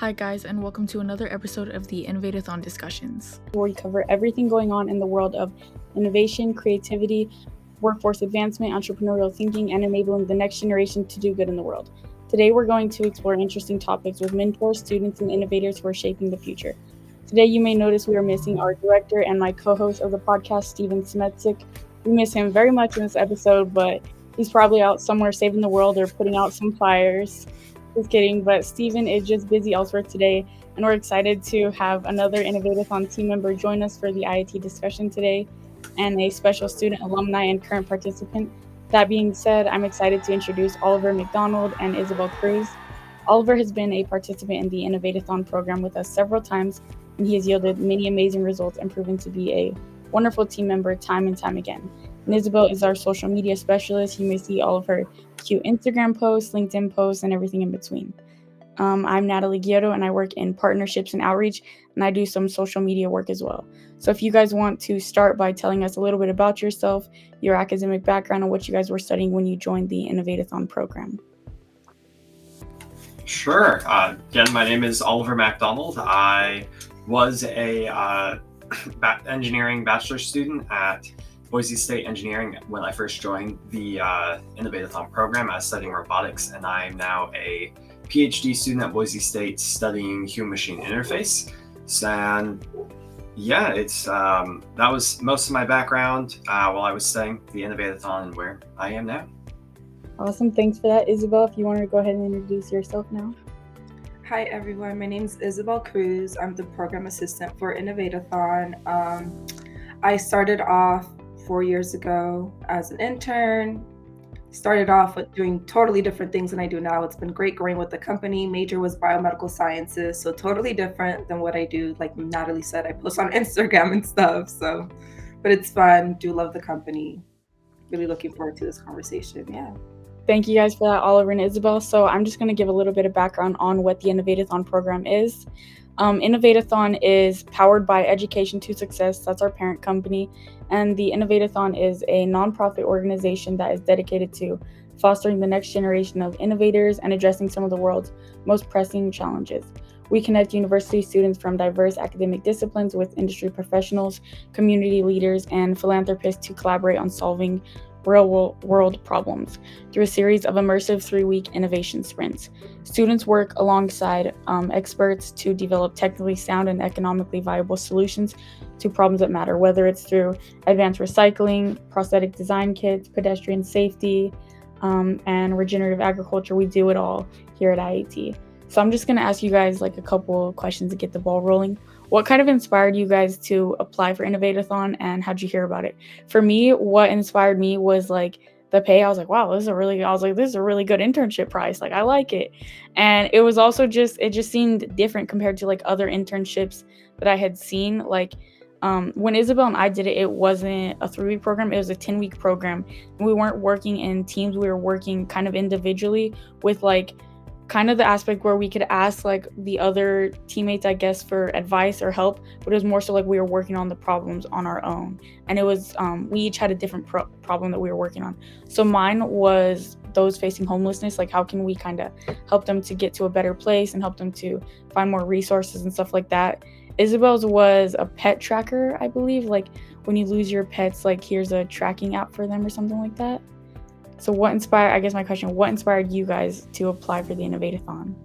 Hi guys, and welcome to another episode of the Innovate-A-thon Discussions, where we cover everything going on in the world of innovation, creativity, workforce advancement, entrepreneurial thinking, and enabling the next generation to do good in the world. Today, we're going to explore interesting topics with mentors, students, and innovators who are shaping the future. Today, you may notice we are missing our director and my co-host of the podcast, Steven Smetzik. We miss him very much in this episode, but he's probably out somewhere saving the world or putting out some fires. Just kidding, but Steven is just busy elsewhere today, and we're excited to have another Innovate-A-thon team member join us for the IAT discussion today, and a special student, alumni, and current participant. That being said, I'm excited to introduce Oliver Macdonald and Isabel Cruz. Oliver has been a participant in the Innovate-A-thon program with us several times, and he has yielded many amazing results and proven to be a wonderful team member time and time again. And Isabel is our social media specialist. You may see all of her cute Instagram posts, LinkedIn posts, and everything in between. I'm Natalie Guiotto, and I work in partnerships and outreach, and I do some social media work as well. So if you guys want to start by telling us a little bit about yourself, your academic background, and what you guys were studying when you joined the Innovate-A-thon program. Sure. Again, my name is Oliver Macdonald. I was a engineering bachelor's student at Boise State Engineering when I first joined the Innovate-A-thon program. I was studying robotics, and I am now a PhD student at Boise State studying human-machine interface. And yeah, that was most of my background while I was studying the Innovate-A-thon and where I am now. Awesome. Thanks for that, Isabel. If you wanted to go ahead and introduce yourself now. Hi, everyone. My name is Isabel Cruz. I'm the program assistant for Innovate-A-thon. I started off 4 years ago as an intern. Started off with doing totally different things than I do now. It's been great growing with the company. Major was biomedical sciences, so totally different than what I do. Like Natalie said, I post on Instagram and stuff. But it's fun. Do love the company. Really looking forward to this conversation. Yeah. Thank you guys for that, Oliver and Isabel. So I'm just going to give a little bit of background on what the Innovate-A-thon program is. Innovate-A-thon is powered by Education to Success. That's our parent company. And the Innovate-A-thon is a nonprofit organization that is dedicated to fostering the next generation of innovators and addressing some of the world's most pressing challenges. We connect university students from diverse academic disciplines with industry professionals, community leaders, and philanthropists to collaborate on solving real-world problems through a series of immersive 3-week innovation sprints. Students work alongside experts to develop technically sound and economically viable solutions to problems that matter, whether it's through advanced recycling, prosthetic design kits, pedestrian safety, and regenerative agriculture. We do it all here at IAT. So I'm just going to ask you guys like a couple questions to get the ball rolling. What kind of inspired you guys to apply for Innovate-A-thon, and how'd you hear about it? For me, what inspired me was like the pay. I was like, wow, this is a really good internship price. Like, I like it. And it was also it just seemed different compared to like other internships that I had seen. Like when Isabel and I did it, it wasn't a 3-week program. It was a 10-week program. We weren't working in teams. We were working kind of individually with like kind of the aspect where we could ask like the other teammates, I guess, for advice or help, but it was more so like we were working on the problems on our own. And it was, we each had a different problem that we were working on. So mine was those facing homelessness, like how can we kind of help them to get to a better place and help them to find more resources and stuff like that. Isabel's was a pet tracker, I believe, like when you lose your pets, like here's a tracking app for them or something like that. So what inspired you guys to apply for the Innovate-A-thon?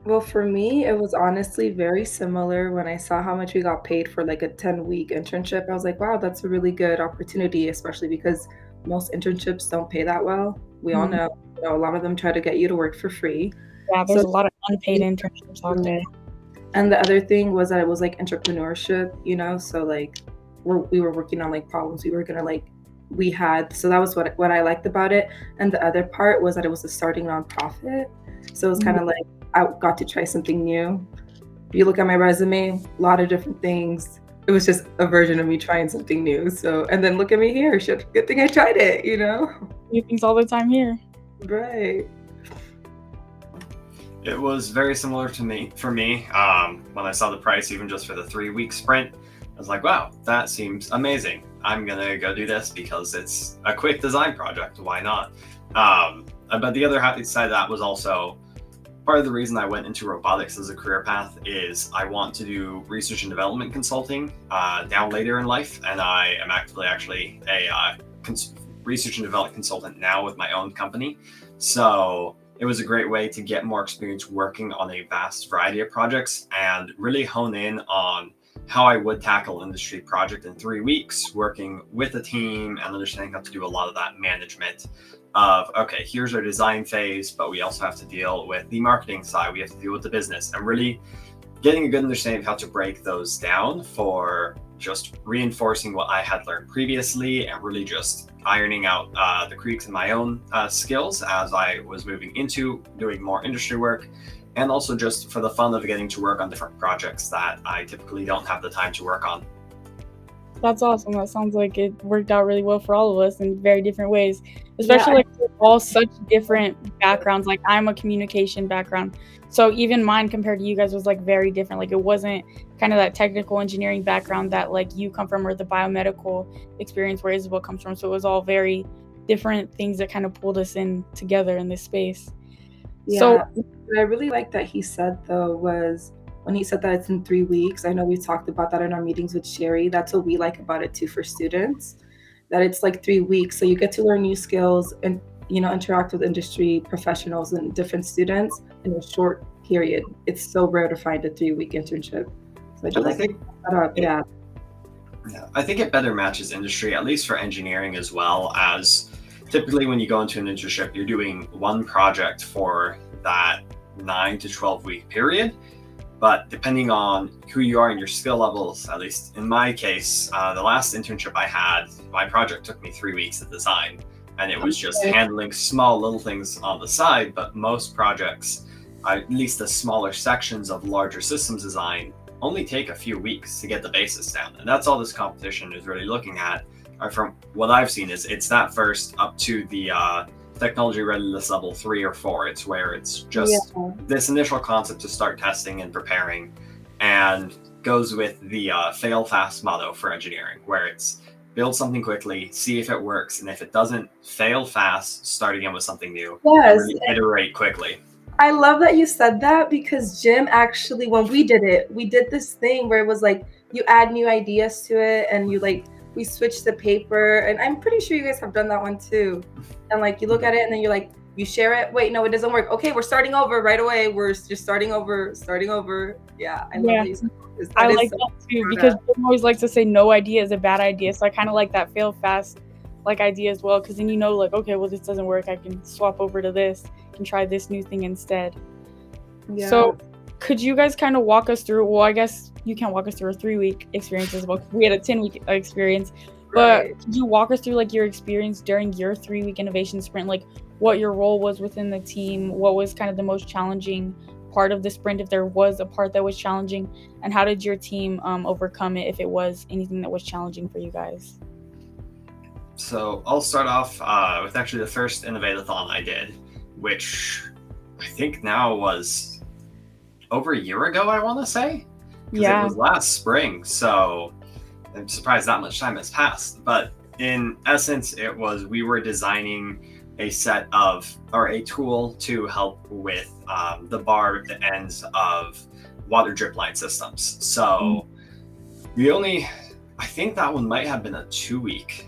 Well, for me, it was honestly very similar. When I saw how much we got paid for like a 10-week internship, I was like, wow, that's a really good opportunity, especially because most internships don't pay that well. We all know, a lot of them try to get you to work for free. Yeah, there's a lot of unpaid internships out there. And the other thing was that it was like entrepreneurship, so like we were working on like problems we were gonna like so that was what I liked about it. And the other part was that it was a starting nonprofit, so it was kind of like I got to try something new. If you look at my resume, a lot of different things. It was just a version of me trying something new. So, and then look at me here. Good thing I tried it, New things all the time here. Right. It was very similar for me. When I saw the price, even just for the 3-week sprint, I was like, wow, that seems amazing. I'm going to go do this because it's a quick design project. Why not? But the other side of that was also part of the reason I went into robotics as a career path is I want to do research and development consulting down later in life, and I am actually a research and development consultant now with my own company. So it was a great way to get more experience working on a vast variety of projects and really hone in on how I would tackle an industry project in 3 weeks, working with a team and understanding how to do a lot of that management of, okay, here's our design phase, but we also have to deal with the marketing side. We have to deal with the business, and really getting a good understanding of how to break those down for just reinforcing what I had learned previously and really just ironing out the creaks in my own skills as I was moving into doing more industry work, and also just for the fun of getting to work on different projects that I typically don't have the time to work on. That's awesome. That sounds like it worked out really well for all of us in very different ways, especially like we're all such different backgrounds. Like I'm a communication background, so even mine compared to you guys was like very different. Like it wasn't kind of that technical engineering background that like you come from, or the biomedical experience where Isabel comes from. So it was all very different things that kind of pulled us in together in this space. Yeah. So What I really like that he said though was when he said that it's in 3 weeks. I know we've talked about that in our meetings with Sherry. That's what we like about it too for students, that it's like 3 weeks. So you get to learn new skills and, interact with industry professionals and different students in a short period. It's so rare to find a 3-week internship. So I think that up. Yeah. I think it better matches industry, at least for engineering, as well as typically when you go into an internship, you're doing one project for that 9 to 12 week period. But depending on who you are and your skill levels, at least in my case, the last internship I had, my project took me 3 weeks to design. And it was just handling small little things on the side. But most projects, at least the smaller sections of larger systems design, only take a few weeks to get the basis down. And that's all this competition is really looking at. Or from what I've seen is it's that first up to the technology readiness level 3 or 4. It's where it's just this initial concept to start testing and preparing, and goes with the fail fast motto for engineering, where it's build something quickly, see if it works, and if it doesn't, fail fast, start again with something new, and really iterate quickly. I love that you said that, because Jim actually, when we did this thing where it was like you add new ideas to it and we switch the paper, and I'm pretty sure you guys have done that one too. And like you look at it and then you're like, you share it. Wait, no, it doesn't work. Okay, we're starting over right away. We're just starting over. Yeah, I love that. I like that too, because Jim always likes to say no idea is a bad idea. So I kind of like that fail fast like idea as well, because then like, okay, well, this doesn't work. I can swap over to this and try this new thing instead. Yeah. So could you guys kind of walk us through, well, I guess you can't walk us through a 3-week experience as well, because we had a 10-week experience, but could you walk us through like your experience during your 3-week innovation sprint, like what your role was within the team, what was kind of the most challenging part of the sprint, if there was a part that was challenging, and how did your team overcome it if it was anything that was challenging for you guys? So I'll start off with actually the first Innovate-A-thon I did, which I think now was over a year ago, I want to say. Yeah. It was last spring, so I'm surprised that much time has passed. But in essence, we were designing a tool to help with the barbed ends of water drip line systems. So I think that one might have been a 2-week,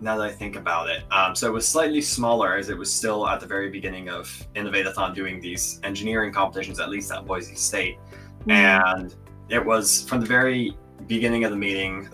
now that I think about it. So it was slightly smaller, as it was still at the very beginning of Innovate-A-thon doing these engineering competitions, at least at Boise State. And it was from the very beginning of the meeting,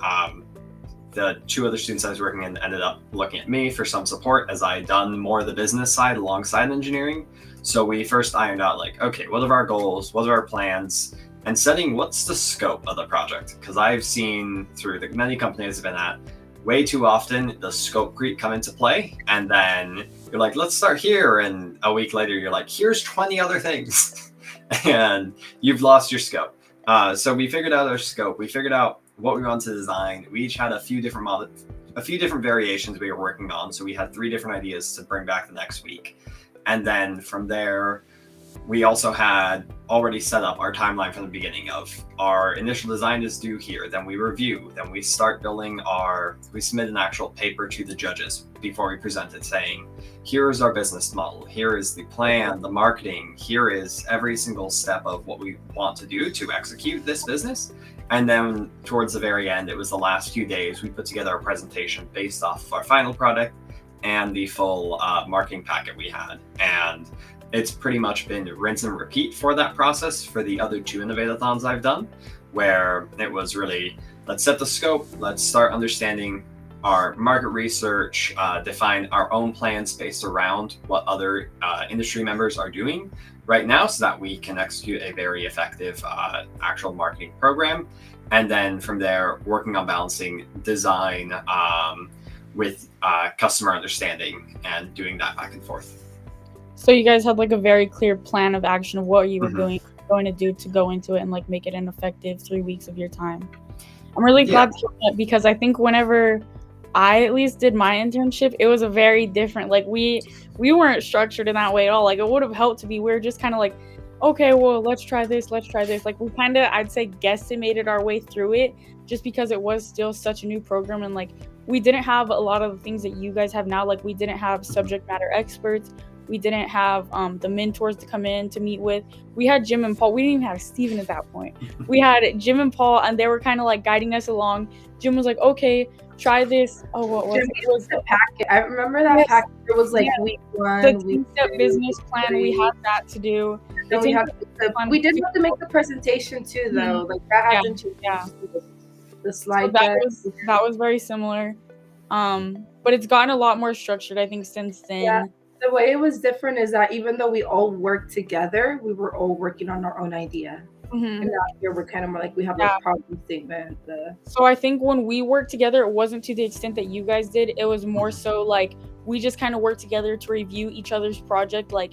the 2 other students I was working in ended up looking at me for some support, as I had done more of the business side alongside engineering. So we first ironed out like, okay, what are our goals? What are our plans? And setting what's the scope of the project? Because I've seen through the many companies I've been at, way too often the scope creep come into play, and then you're like, let's start here, and a week later you're like, here's 20 other things and you've lost your scope. So we figured out our scope, we figured out what we wanted to design. We each had a few different variations we were working on, so we had 3 different ideas to bring back the next week. And then from there, we also had already set up our timeline from the beginning of our initial design is due here, then we review, then we start building we submit an actual paper to the judges before we present it saying, here is our business model, here is the plan, the marketing, here is every single step of what we want to do to execute this business. And then towards the very end, it was the last few days, we put together a presentation based off of our final product and the full marketing packet we had. And it's pretty much been rinse and repeat for that process for the other 2 Innovate-A-thons I've done, where it was really, let's set the scope, let's start understanding our market research, define our own plans based around what other industry members are doing right now so that we can execute a very effective actual marketing program. And then from there, working on balancing design with customer understanding and doing that back and forth. So you guys had like a very clear plan of action of what you were going to do to go into it and like make it an effective 3 weeks of your time. I'm really glad to hear that, because I think whenever I at least did my internship, it was a very different, like we weren't structured in that way at all. Like it would have helped to be, we were just kind of like, okay, well, let's try this. Like we kind of, I'd say, guesstimated our way through it, just because it was still such a new program. And like, we didn't have a lot of the things that you guys have now. Like we didn't have subject matter experts. We didn't have the mentors to come in to meet with. We had Jim and Paul. We didn't even have Steven at that point. We had Jim and Paul, and they were kind of like guiding us along. Jim was like, okay, try this. Oh, what was it? It was the packet. I remember that packet. It was like week 1, the 2-step business plan. We had that to do. We did have to make the presentation too, though. Like that hasn't changed. Yeah. The slide deck. That was very similar. But it's gotten a lot more structured, I think, since then. Yeah. The way it was different is that even though we all worked together, we were all working on our own idea. And now here we're kind of more like we have a problem statement. So I think when we worked together, it wasn't to the extent that you guys did. It was more so like we just kind of worked together to review each other's project, like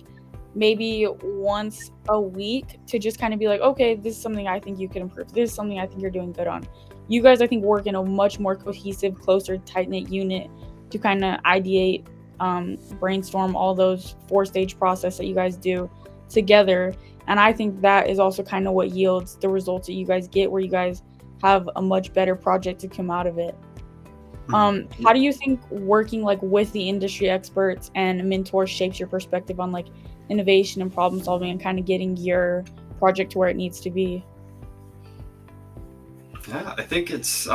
maybe once a week, to just kind of be like, okay, this is something I think you could improve. This is something I think you're doing good on. You guys, I think, work in a much more cohesive, closer, tight-knit unit to kind of ideate, brainstorm all those 4-stage process that you guys do together. And I think that is also kind of what yields the results that you guys get, where you guys have a much better project to come out of it. How do you think working like with the industry experts and mentors shapes your perspective on like innovation and problem solving and kind of getting your project to where it needs to be? Yeah, I think it's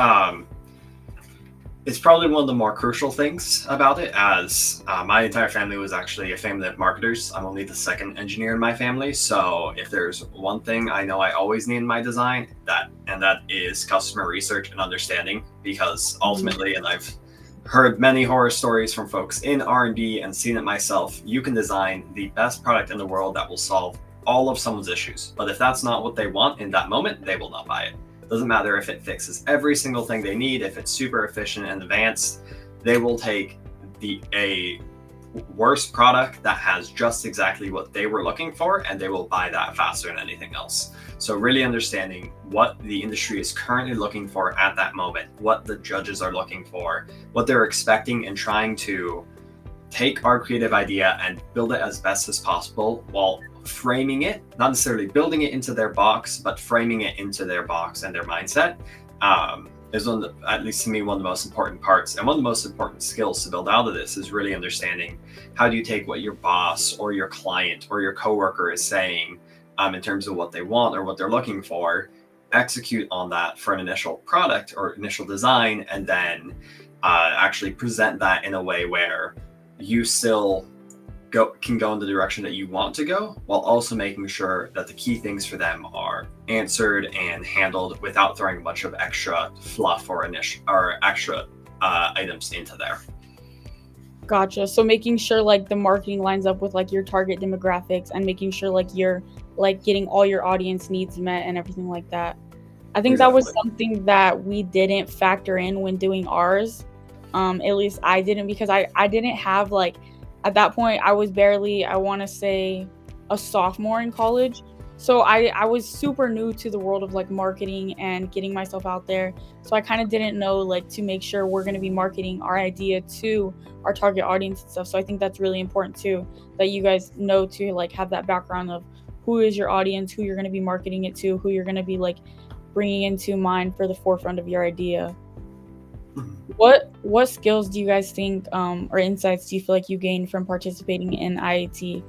probably one of the more crucial things about it, as my entire family was actually a family of marketers. I'm only the second engineer in my family. So if there's one thing I know I always need in my design, that is customer research and understanding, because ultimately, and I've heard many horror stories from folks in R&D and seen it myself, you can design the best product in the world that will solve all of someone's issues. But if that's not what they want in that moment, they will not buy it. Doesn't matter if it fixes every single thing they need, if it's super efficient and advanced, they will take a worse product that has just exactly what they were looking for, and they will buy that faster than anything else. So really understanding what the industry is currently looking for at that moment, what the judges are looking for, what they're expecting, and trying to take our creative idea and build it as best as possible while framing it, not necessarily building it into their box, but framing it into their box and their mindset, is one of the, at least to me, one of the most important parts. And one of the most important skills to build out of this is really understanding how do you take what your boss or your client or your coworker is saying in terms of what they want or what they're looking for, execute on that for an initial product or initial design, and then actually present that in a way where you still can go in the direction that you want to go, while also making sure that the key things for them are answered and handled without throwing a bunch of extra fluff or extra items into there. Gotcha. So making sure like the marketing lines up with like your target demographics, and making sure like you're like getting all your audience needs met and everything like that. I think that was something that we didn't factor in when doing ours. At least I didn't, because I didn't have like, at that point I was barely, I want to say, a sophomore in college. So I was super new to the world of like marketing and getting myself out there. So I kind of didn't know like to make sure we're going to be marketing our idea to our target audience and stuff. So I think that's really important too, that you guys know to like have that background of who is your audience, who you're going to be marketing it to, who you're going to be like bringing into mind for the forefront of your idea. What skills do you guys think or insights do you feel like you gained from participating in IAT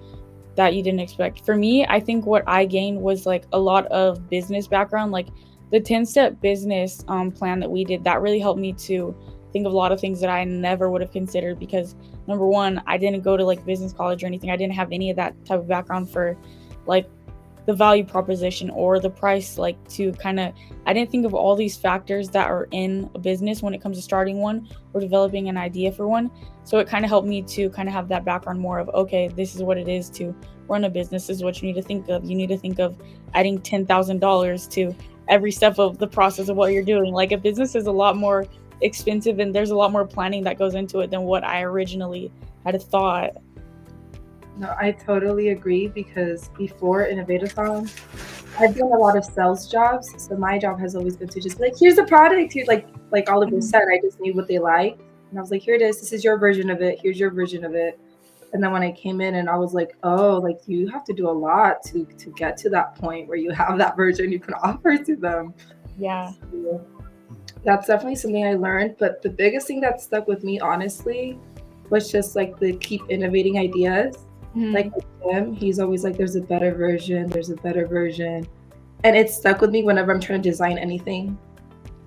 that you didn't expect? For me, I think what I gained was like a lot of business background, like the 10-step business plan that we did. That really helped me to think of a lot of things that I never would have considered, because number one, I didn't go to like business college or anything. I didn't have any of that type of background for like the value proposition or the price, like to kind of, I didn't think of all these factors that are in a business when it comes to starting one or developing an idea for one. So it kind of helped me to kind of have that background more of, okay, this is what it is to run a business. This is what you need to think of. You need to think of adding $10,000 to every step of the process of what you're doing. Like a business is a lot more expensive and there's a lot more planning that goes into it than what I originally had thought. No, I totally agree, because before Innovate-A-thon, I've done a lot of sales jobs. So my job has always been to just be like, here's the product. Here, like Oliver said, I just knew what they liked. And I was like, here it is. This is your version of it. Here's your version of it. And then when I came in and I was like, oh, like you have to do a lot to get to that point where you have that version you can offer to them. Yeah. So that's definitely something I learned. But the biggest thing that stuck with me, honestly, was just like the keep innovating ideas. Like with him, he's always like, there's a better version. And it stuck with me whenever I'm trying to design anything.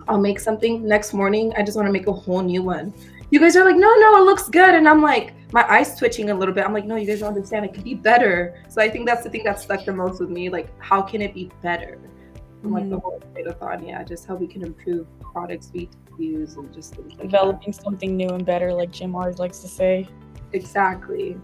I'll make something next morning. I just want to make a whole new one. You guys are like, no, it looks good. And I'm like, my eyes twitching a little bit. I'm like, no, you guys don't understand. It could be better. So I think that's the thing that stuck the most with me. Like, how can it be better? I'm like the whole Innovate-A-thon, just how we can improve products we use and just things like developing something new and better, like Jim always likes to say. Exactly.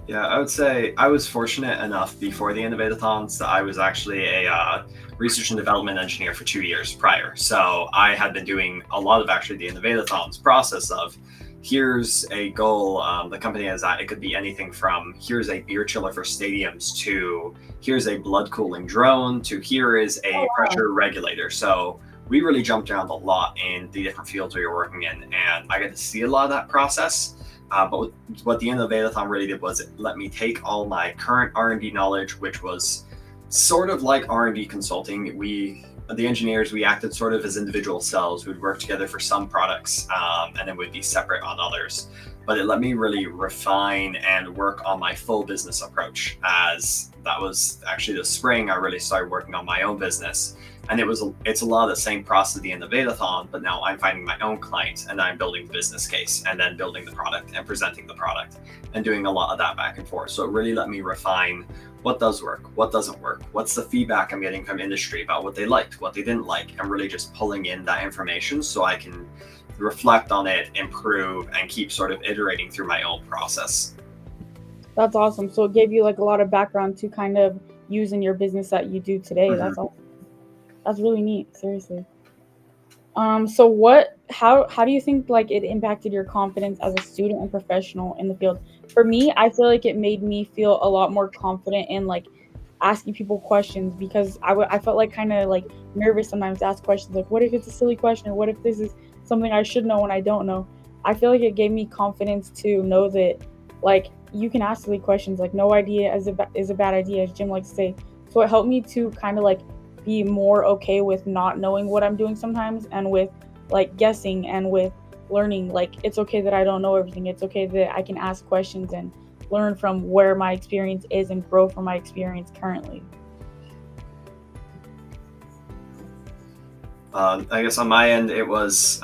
Yeah, I would say I was fortunate enough before the Innovate-A-thons that I was actually a research and development engineer for 2 years prior. So I had been doing a lot of actually the Innovate-A-thons process of, here's a goal, the company has that. It could be anything from here's a beer chiller for stadiums to here's a blood cooling drone to here is a pressure regulator. So we really jumped around a lot in the different fields we were working in, and I got to see a lot of that process. But what the Innovate-A-thon really did was it let me take all my current R&D knowledge, which was sort of like R&D consulting. The engineers, we acted sort of as individual cells. We'd work together for some products, and then we'd be separate on others. But it let me really refine and work on my full business approach, as that was actually the spring I really started working on my own business. And it's a lot of the same process of the Innovate-A-thon, but now I'm finding my own clients and I'm building the business case and then building the product and presenting the product and doing a lot of that back and forth. So it really let me refine what does work, what doesn't work, what's the feedback I'm getting from industry about what they liked, what they didn't like, and really just pulling in that information so I can reflect on it, improve, and keep sort of iterating through my own process. That's awesome. So it gave you like a lot of background to kind of use in your business that you do today. Mm-hmm. That's awesome. That's really neat, seriously. So how do you think like it impacted your confidence as a student and professional in the field? For me, I feel like it made me feel a lot more confident in like asking people questions, because I felt like kind of like nervous sometimes to ask questions, like what if it's a silly question, or what if this is something I should know when I don't know. I feel like it gave me confidence to know that like you can ask silly questions, like no idea is a bad idea, as Jim likes to say. So it helped me to kind of like be more okay with not knowing what I'm doing sometimes, and with like guessing, and with learning. Like it's okay that I don't know everything. It's okay that I can ask questions and learn from where my experience is and grow from my experience currently. I guess on my end, it was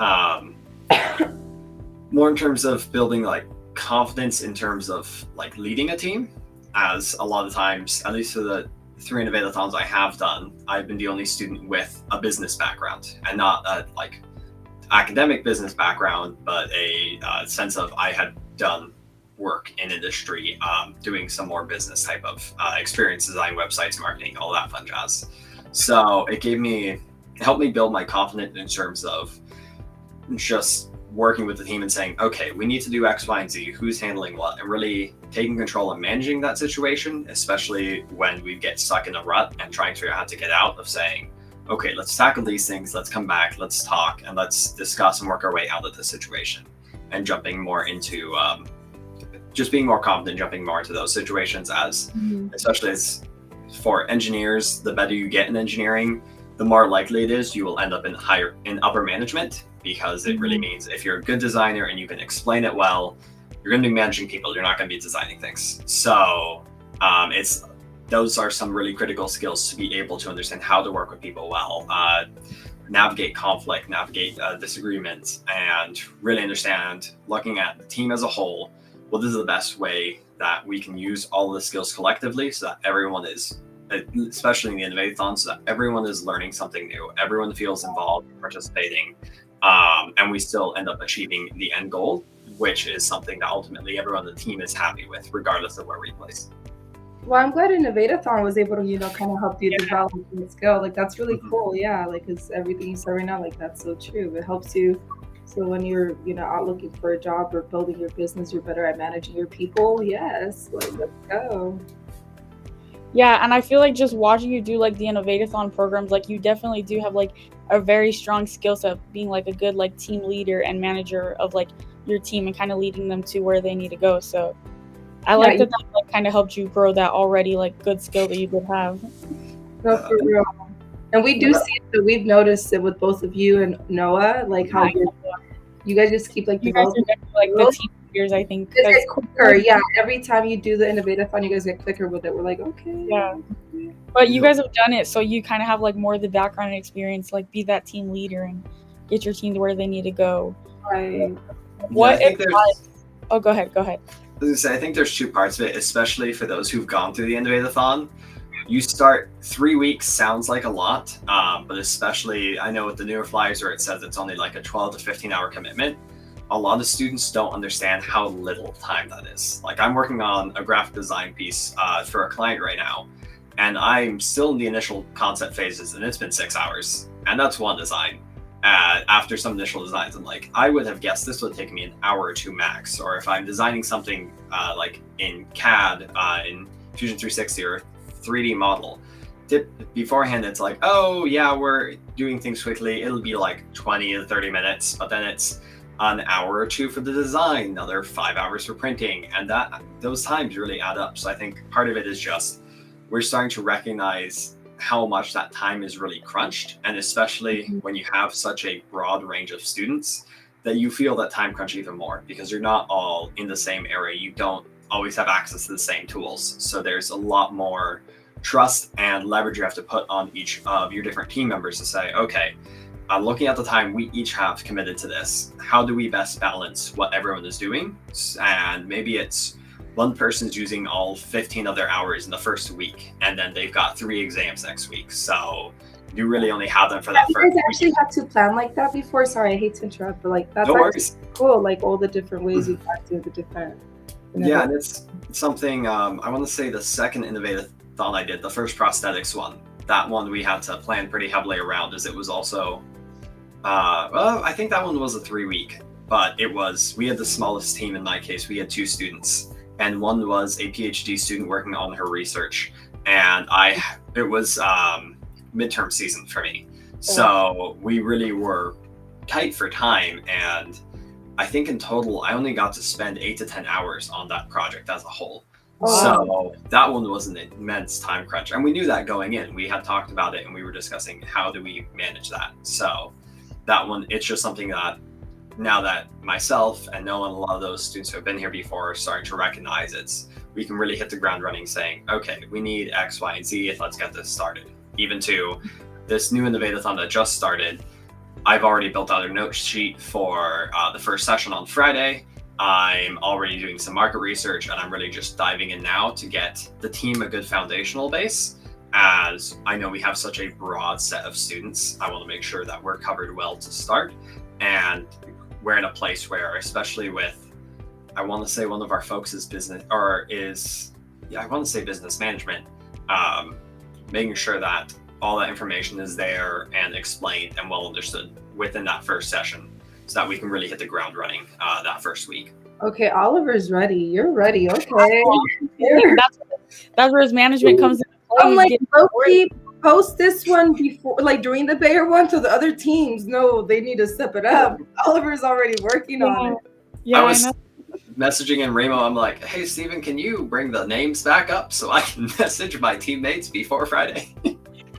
more in terms of building like confidence in terms of like leading a team, as a lot of times, at least for the 3 Innovate-A-thons I have done, I've been the only student with a business background, and not a like academic business background, but a sense of I had done work in industry, doing some more business type of experience, design websites, marketing, all that fun jazz. So it helped me build my confidence in terms of just working with the team and saying, okay, we need to do X, Y, and Z, who's handling what, and really taking control and managing that situation, especially when we get stuck in a rut and trying to figure out how to get out of saying, okay, let's tackle these things, let's come back, let's talk, and let's discuss and work our way out of the situation, and jumping more into just being more confident, jumping more into those situations as, especially as for engineers, the better you get in engineering, the more likely it is you will end up in upper management, because it really means if you're a good designer and you can explain it well, you're going to be managing people, you're not going to be designing things. So those are some really critical skills to be able to understand how to work with people well, navigate conflict, navigate disagreements, and really understand, looking at the team as a whole, what is the best way that we can use all of the skills collectively so that everyone is, especially in the Innovate-A-thon, so that everyone is learning something new, everyone feels involved, participating, and we still end up achieving the end goal, which is something that ultimately everyone on the team is happy with, regardless of where we place. Well, I'm glad Innovate-A-thon was able to, kind of help you develop your skill. Like, that's really cool. Yeah, like, because everything you said right now, like, that's so true. It helps you. So when you're, out looking for a job or building your business, you're better at managing your people. Yes, like, let's go. Yeah, and I feel like just watching you do like the Innovate-A-thon programs, like you definitely do have like a very strong skill set being like a good like team leader and manager of like your team and kind of leading them to where they need to go. So I like that like kind of helped you grow that already like good skill that you could have. No, for real. And we do see it, so we've noticed it with both of you and Noah, like how you guys just keep like developing. Like the team leaders, I think. You guys get quicker, yeah. Every time you do the Innovate-A-thon, you guys get quicker with it. We're like, okay. Yeah. But you guys have done it, so you kind of have like more of the background and experience, like be that team leader and get your team to where they need to go. Right. What Oh, go ahead. I think there's two parts of it, especially for those who've gone through the Innovate-A-thon. You start 3 weeks sounds like a lot, but especially I know with the newer flyers where it says it's only like a 12 to 15 hour commitment, a lot of students don't understand how little time that is. Like I'm working on a graphic design piece for a client right now, and I'm still in the initial concept phases, and it's been 6 hours, and that's one design. After some initial designs, I'm like, I would have guessed this would take me an hour or two max, or if I'm designing something like in CAD, in Fusion 360 or 3D model, beforehand it's like, oh yeah, we're doing things quickly, it'll be like 20 to 30 minutes, but then it's an hour or two for the design, another 5 hours for printing, and those times really add up. So I think part of it is just we're starting to recognize how much that time is really crunched, and especially when you have such a broad range of students, that you feel that time crunch even more because you're not all in the same area, you don't always have access to the same tools, so there's a lot more trust and leverage you have to put on each of your different team members to say, okay, looking at the time we each have committed to this, how do we best balance what everyone is doing? And maybe it's one person's using all 15 of their hours in the first week, and then they've got 3 exams next week, so you really only have them for that first week. You guys actually had to plan like that before? Sorry, I hate to interrupt, but like that's cool, like all the different ways you have to do the different. Yeah, and it's something, I want to say the second Innovate-A-thon I did, the first prosthetics one, that one we had to plan pretty heavily around, as it was also, well, I think that one was a 3-week, but we had the smallest team in my case, we had 2 students, and one was a PhD student working on her research, and it was midterm season for me, so we really were tight for time, and I think in total, I only got to spend 8 to 10 hours on that project as a whole. So that one was an immense time crunch. And we knew that going in. We had talked about it and we were discussing how do we manage that. So that one, it's just something that now that myself and Noah and a lot of those students who have been here before are starting to recognize, we can really hit the ground running saying, okay, we need X, Y, and Z, let's get this started. Even to this new Innovate-A-thon that just started, I've already built out a note sheet for the first session on Friday. I'm already doing some market research, and I'm really just diving in now to get the team a good foundational base. As I know we have such a broad set of students, I want to make sure that we're covered well to start. And we're in a place where, especially with, I want to say one of our folks is business management, making sure that all that information is there and explained and well understood within that first session, so that we can really hit the ground running that first week. Okay, Oliver's ready. You're ready. Okay. That's where his management comes in. I'm like, okay, post this one before, like during the Bayer one, to the other teams. No, they need to step it up. Oliver's already working on it. Yeah, I was messaging in Remo. I'm like, hey, Steven, can you bring the names back up so I can message my teammates before Friday?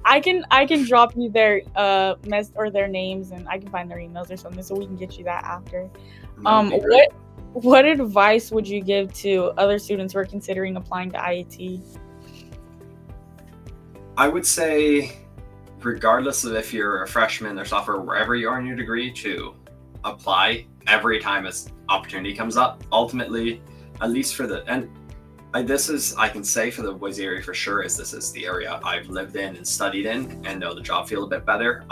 I can drop you their their names, and I can find their emails or something, so we can get you that after. What advice would you give to other students who are considering applying to IAT? I would say, regardless of if you're a freshman or sophomore, wherever you are in your degree, to apply every time an opportunity comes up. Ultimately, at least for I can say for the Boise area for sure, this is the area I've lived in and studied in and know the job field a bit better.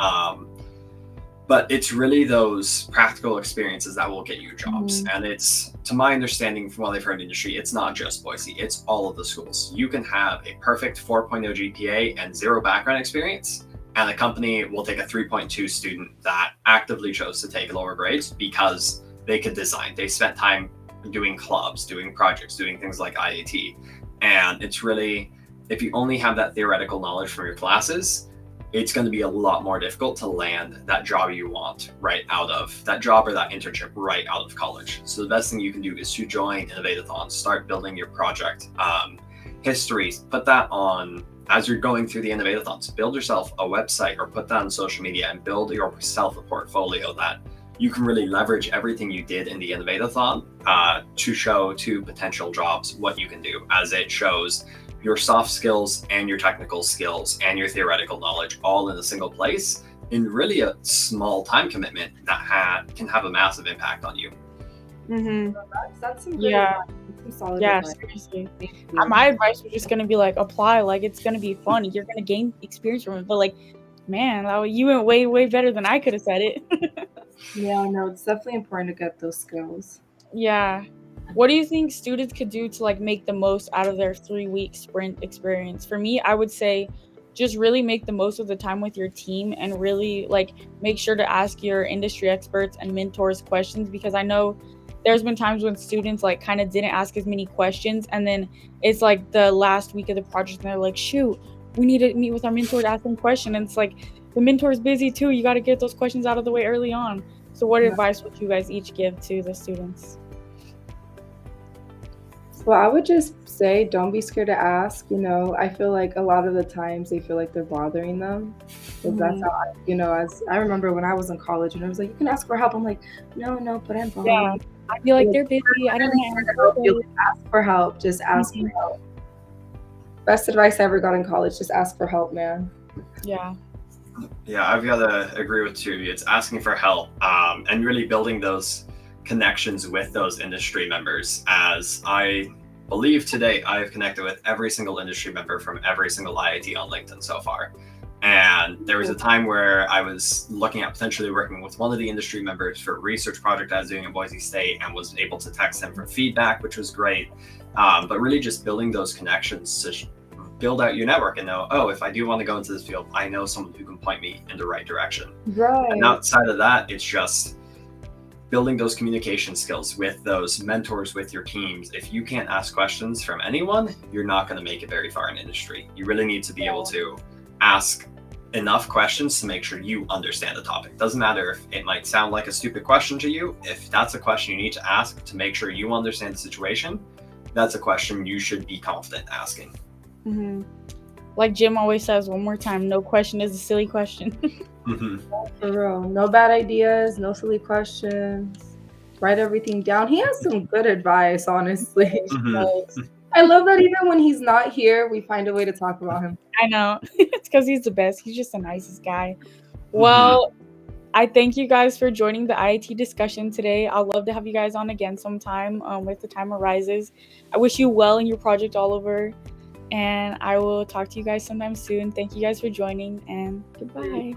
But it's really those practical experiences that will get you jobs. And it's, to my understanding from what I've heard in the industry, it's not just Boise, it's all of the schools. You can have a perfect 4.0 GPA and zero background experience, and the company will take a 3.2 student that actively chose to take lower grades because they could design. They spent time doing clubs, doing projects, doing things like IAT. And it's really, if you only have that theoretical knowledge from your classes, it's going to be a lot more difficult to land that job you want right out of that job or that internship right out of college. So the best thing you can do is to join Innovate-A-thon, start building your project histories, put that on as you're going through the Innovate-A-thons, build yourself a website or put that on social media and build yourself a portfolio that you can really leverage everything you did in the Innovate-A-thon to show to potential jobs what you can do, as it shows your soft skills and your technical skills and your theoretical knowledge all in a single place in really a small time commitment that can have a massive impact on you. That's some good advice. Some solid advice. Seriously. My advice was just going to be like, apply, like it's going to be fun. You're going to gain experience from it. But like, man, you went way, way better than I could have said it. Yeah, no, it's definitely important to get those skills. Yeah. What do you think students could do to like make the most out of their 3-week sprint experience? For me, I would say just really make the most of the time with your team and really like make sure to ask your industry experts and mentors questions, because I know there's been times when students like kind of didn't ask as many questions, and then it's like the last week of the project and they're like, shoot, we need to meet with our mentor to ask them a question. And it's like the mentor's busy too. You got to get those questions out of the way early on. So what advice would you guys each give to the students? Well, I would just say don't be scared to ask. I feel like a lot of the times they feel like they're bothering them. Because that's how as I remember when I was in college and I was like, you can ask for help. I'm like, no, but I'm bothering. Yeah. I'd be like, they're busy. I don't know. Ask for help. Just ask for help. Best advice I ever got in college, just ask for help, man. Yeah. Yeah, I've got to agree with you. It's asking for help and really building those connections with those industry members. As I believe today, I've connected with every single industry member from every single IAT on LinkedIn so far. And there was a time where I was looking at potentially working with one of the industry members for a research project I was doing at Boise State and was able to text him for feedback, which was great. But really just building those connections to build out your network and know, if I do want to go into this field, I know someone who can point me in the right direction. Right. And outside of that, it's just building those communication skills with those mentors, with your teams. If you can't ask questions from anyone, you're not going to make it very far in industry. You really need to be able to ask enough questions to make sure you understand the topic. Doesn't matter if it might sound like a stupid question to you. If that's a question you need to ask to make sure you understand the situation, that's a question you should be confident asking. Mm-hmm. Like Jim always says, one more time, no question is a silly question. For real. No bad ideas, no silly questions. Write everything down. He has some good advice, honestly. I love that even when he's not here, we find a way to talk about him. I know. It's because he's the best. He's just the nicest guy. Well, I thank you guys for joining the IAT discussion today. I'd love to have you guys on again sometime if the time arises. I wish you well in your project, Oliver. And I will talk to you guys sometime soon. Thank you guys for joining, and goodbye.